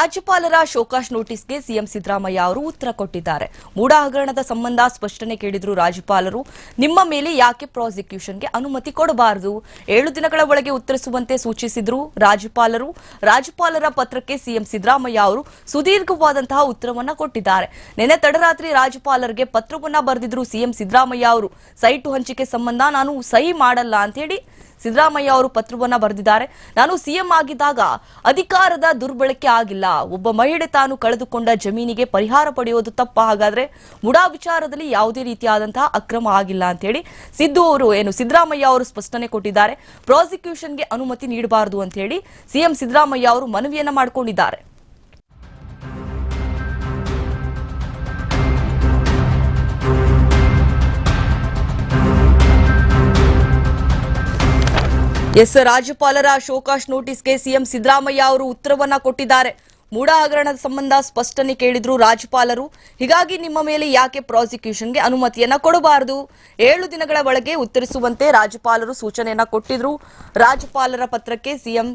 ರಾಜ್ಯಪಾಲರ show cause ನೋಟಿಸ್ಗೆ CM Siddaramaiah ಅವರು ಉತ್ತರ ಕೊಟ್ಟಿದ್ದಾರೆ. ಮೂಡ ಹಗರಣದ ಸಂಬಂಧ ಸ್ಪಷ್ಟನೆ ಕೇಳಿದ್ರು ರಾಜ್ಯಪಾಲರು. ನಿಮ್ಮ ಮೇಲೆ ಯಾಕೆ ಪ್ರಾಸಿಕ್ಯೂಷನ್ಗೆ ಅನುಮತಿ ಕೊಡಬಾರದು, 7 ದಿನಗಳ ಒಳಗೆ ಉತ್ತರಿಸುವಂತೆ ಸೂಚಿಸಿದ್ರು ರಾಜ್ಯಪಾಲರು. ರಾಜ್ಯಪಾಲರ ಪತ್ರಕ್ಕೆ ಸಿಎಂ ಸಿದ್ದರಾಮಯ್ಯ ಅವರು ಸುದೀರ್ಘವಾದಂತಹ ಉತ್ತರವನ್ನ ಕೊಟ್ಟಿದ್ದಾರೆ. ನಿನ್ನೆ ತಡರಾತ್ರಿ ರಾಜ್ಯಪಾಲರಿಗೆ ಪತ್ರವನ್ನ ಬರೆದಿದ್ರು ಸಿಎಂ ಸಿದ್ದರಾಮಯ್ಯ ಅವರು. ಸೈಟು ಹಂಚಿಕೆ ಸಂಬಂಧ ನಾನು ಸಹಿ ಮಾಡಲ್ಲ ಅಂತ ಹೇಳಿ ಸಿದ್ದರಾಮಯ್ಯ ಅವರು ಪತ್ರವನ್ನ ಬರೆದಿದ್ದಾರೆ. ನಾನು ಸಿಎಂ ಆಗಿದ್ದಾಗ ಅಧಿಕಾರದ ದುರ್ಬಳಕೆ ಆಗಿಲ್ಲ. ಒಬ್ಬ ಮಹಿಳೆ ತಾನು ಕಳೆದುಕೊಂಡ ಜಮೀನಿಗೆ ಪರಿಹಾರ ಪಡೆಯೋದು ತಪ್ಪ. ಹಾಗಾದ್ರೆ ಮುಡಾ ವಿಚಾರದಲ್ಲಿ ಯಾವುದೇ ರೀತಿಯಾದಂತಹ ಅಕ್ರಮ ಆಗಿಲ್ಲ ಅಂತ ಹೇಳಿ ಸಿದ್ದರಾಮಯ್ಯ ಅವರು ಸ್ಪಷ್ಟನೆ ಕೊಟ್ಟಿದ್ದಾರೆ. ಪ್ರಾಸಿಕ್ಯೂಷನ್ಗೆ ಅನುಮತಿ ನೀಡಬಾರದು ಅಂತ ಹೇಳಿ ಸಿಎಂ ಸಿದ್ದರಾಮಯ್ಯ ಅವರು ಮನವಿಯನ್ನ ಮಾಡಿಕೊಂಡಿದ್ದಾರೆ. ರಾಜ್ಯಪಾಲರ ಶೋಕಾಸ್ ನೋಟಿಸ್ಗೆ ಸಿಎಂ ಸಿದ್ದರಾಮಯ್ಯ ಅವರು ಉತ್ತರವನ್ನ ಕೊಟ್ಟಿದ್ದಾರೆ. ಮೂಡ ಹಗರಣದ ಸಂಬಂಧ ಸ್ಪಷ್ಟನೆ ಕೇಳಿದ್ರು ರಾಜ್ಯಪಾಲರು. ಹೀಗಾಗಿ ನಿಮ್ಮ ಮೇಲೆ ಯಾಕೆ ಪ್ರಾಸಿಕ್ಯೂಷನ್ಗೆ ಅನುಮತಿಯನ್ನ ಕೊಡಬಾರದು, 7 ದಿನಗಳ ಒಳಗೆ ಉತ್ತರಿಸುವಂತೆ ರಾಜ್ಯಪಾಲರು ಸೂಚನೆಯನ್ನ ಕೊಟ್ಟಿದ್ರು. ರಾಜ್ಯಪಾಲರ ಪತ್ರಕ್ಕೆ ಸಿಎಂ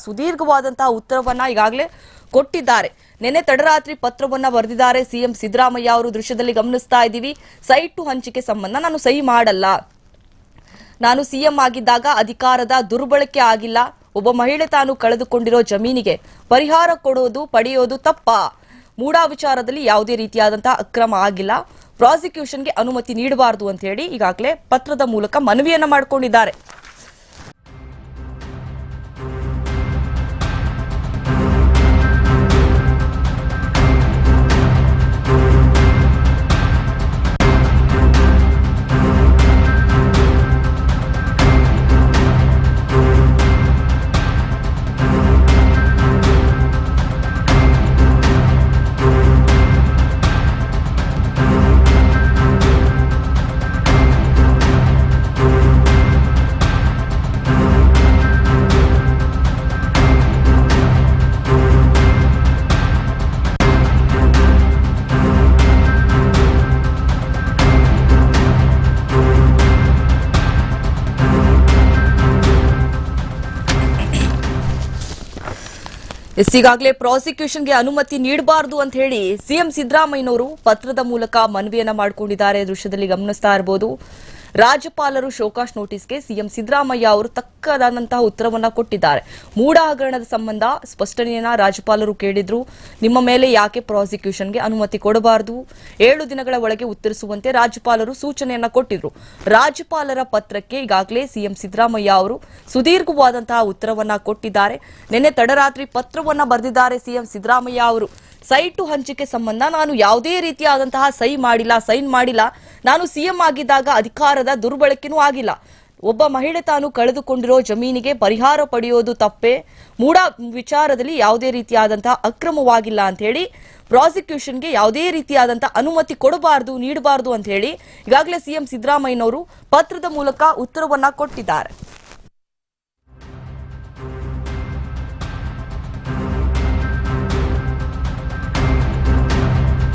ಸುದೀರ್ಘವಾದಂತಹ ಉತ್ತರವನ್ನ ಈಗಾಗಲೇ ಕೊಟ್ಟಿದ್ದಾರೆ. ನಿನ್ನೆ ತಡರಾತ್ರಿ ಪತ್ರವನ್ನ ಬರೆದಿದ್ದಾರೆ ಸಿಎಂ ಸಿದ್ದರಾಮಯ್ಯ ಅವರು. ದೃಶ್ಯದಲ್ಲಿ ಗಮನಿಸ್ತಾ ಇದ್ದೀವಿ. ಸೈಟು ಹಂಚಿಕೆ ಸಂಬಂಧ ನಾನು ಸಹಿ ಮಾಡಲ್ಲ. ನಾನು ಸಿಎಂ ಆಗಿದ್ದಾಗ ಅಧಿಕಾರದ ದುರ್ಬಳಕೆ ಆಗಿಲ್ಲ. ಒಬ್ಬ ಮಹಿಳೆ ತಾನು ಕಳೆದುಕೊಂಡಿರೋ ಜಮೀನಿಗೆ ಪರಿಹಾರ ಪಡೆಯೋದು ತಪ್ಪ. ಮೂಡಾ ವಿಚಾರದಲ್ಲಿ ಯಾವುದೇ ರೀತಿಯಾದಂತಹ ಅಕ್ರಮ ಆಗಿಲ್ಲ. ಪ್ರಾಸಿಕ್ಯೂಷನ್ಗೆ ಅನುಮತಿ ನೀಡಬಾರದು ಅಂತ ಹೇಳಿ ಈಗಾಗಲೇ ಪತ್ರದ ಮೂಲಕ ಮನವಿಯನ್ನ ಮಾಡಿಕೊಂಡಿದ್ದಾರೆ. ಈಗಾಗಲೇ ಪ್ರಾಸಿಕ್ಯೂಷನ್ಗೆ ಅನುಮತಿ ನೀಡಬಾರದು ಅಂತ ಹೇಳಿ ಸಿಎಂ ಸಿದ್ದರಾಮಯ್ಯನವರು ಪತ್ರದ ಮೂಲಕ ಮನವಿಯನ್ನ ಮಾಡಿಕೊಂಡಿದ್ದಾರೆ. ದೃಶ್ಯದಲ್ಲಿ ಗಮನಿಸ್ತಾ ಇರಬಹುದು. ರಾಜ್ಯಪಾಲರು ಶೋಕಾಸ್ ನೋಟಿಸ್ಗೆ ಸಿಎಂ ಸಿದ್ದರಾಮಯ್ಯ ಅವರು ತಕ್ಕದಾದಂತಹ ಉತ್ತರವನ್ನ ಕೊಟ್ಟಿದ್ದಾರೆ. ಮೂಡ ಹಗರಣದ ಸಂಬಂಧ ಸ್ಪಷ್ಟನೆಯನ್ನ ರಾಜ್ಯಪಾಲರು ಕೇಳಿದ್ರು. ನಿಮ್ಮ ಮೇಲೆ ಯಾಕೆ ಪ್ರಾಸಿಕ್ಯೂಷನ್ಗೆ ಅನುಮತಿ ಕೊಡಬಾರದು, 7 ದಿನಗಳ ಒಳಗೆ ಉತ್ತರಿಸುವಂತೆ ರಾಜ್ಯಪಾಲರು ಸೂಚನೆಯನ್ನ ಕೊಟ್ಟಿದ್ರು. ರಾಜ್ಯಪಾಲರ ಪತ್ರಕ್ಕೆ ಈಗಾಗಲೇ ಸಿಎಂ ಸಿದ್ದರಾಮಯ್ಯ ಅವರು ಸುದೀರ್ಘವಾದಂತಹ ಉತ್ತರವನ್ನ ಕೊಟ್ಟಿದ್ದಾರೆ. ನಿನ್ನೆ ತಡರಾತ್ರಿ ಪತ್ರವನ್ನ ಬರೆದಿದ್ದಾರೆ ಸಿಎಂ ಸಿದ್ದರಾಮಯ್ಯ ಅವರು. ಸೈಟು ಹಂಚಿಕೆ ಸಂಬಂಧ ನಾನು ಯಾವುದೇ ರೀತಿಯಾದಂತಹ ಸೈನ್ ಮಾಡಿಲ್ಲ. ನಾನು ಸಿಎಂ ಆಗಿದ್ದಾಗ ಅಧಿಕಾರದ ದುರ್ಬಳಕೆನೂ ಆಗಿಲ್ಲ. ಒಬ್ಬ ಮಹಿಳೆ ತಾನು ಕಳೆದುಕೊಂಡಿರೋ ಜಮೀನಿಗೆ ಪರಿಹಾರ ಪಡೆಯೋದು ತಪ್ಪೇ. ಮೂಡ ವಿಚಾರದಲ್ಲಿ ಯಾವುದೇ ರೀತಿಯಾದಂತಹ ಅಕ್ರಮವಾಗಿಲ್ಲ ಅಂತ ಹೇಳಿ ಪ್ರಾಸಿಕ್ಯೂಷನ್ಗೆ ಯಾವುದೇ ರೀತಿಯಾದಂತಹ ಅನುಮತಿ ನೀಡಬಾರದು ಅಂತ ಹೇಳಿ ಈಗಾಗಲೇ ಸಿಎಂ ಸಿದ್ದರಾಮಯ್ಯನವರು ಪತ್ರದ ಮೂಲಕ ಉತ್ತರವನ್ನ ಕೊಟ್ಟಿದ್ದಾರೆ.